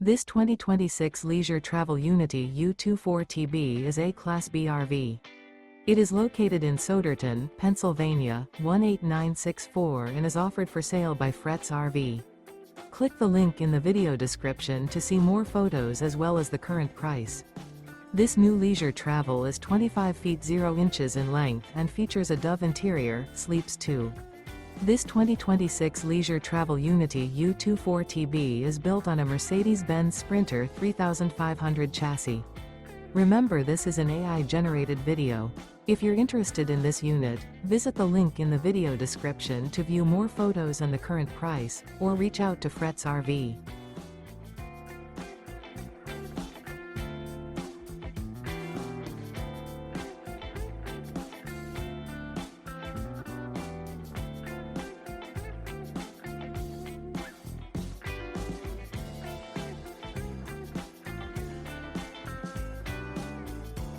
This 2026 Leisure Travel Unity U24TB is a Class B RV. It is located in Souderton, Pennsylvania, 18964 and is offered for sale by Fretz RV. Click the link in the video description to see more photos as well as the current price. This new leisure travel is 25 feet 0 inches in length and features a Dove interior, sleeps 2. This 2026 Leisure Travel Unity U24TB is built on a Mercedes-Benz Sprinter 3500 chassis. Remember, this is an AI-generated video. If you're interested in this unit, visit the link in the video description to view more photos and the current price, or reach out to Fretz RV.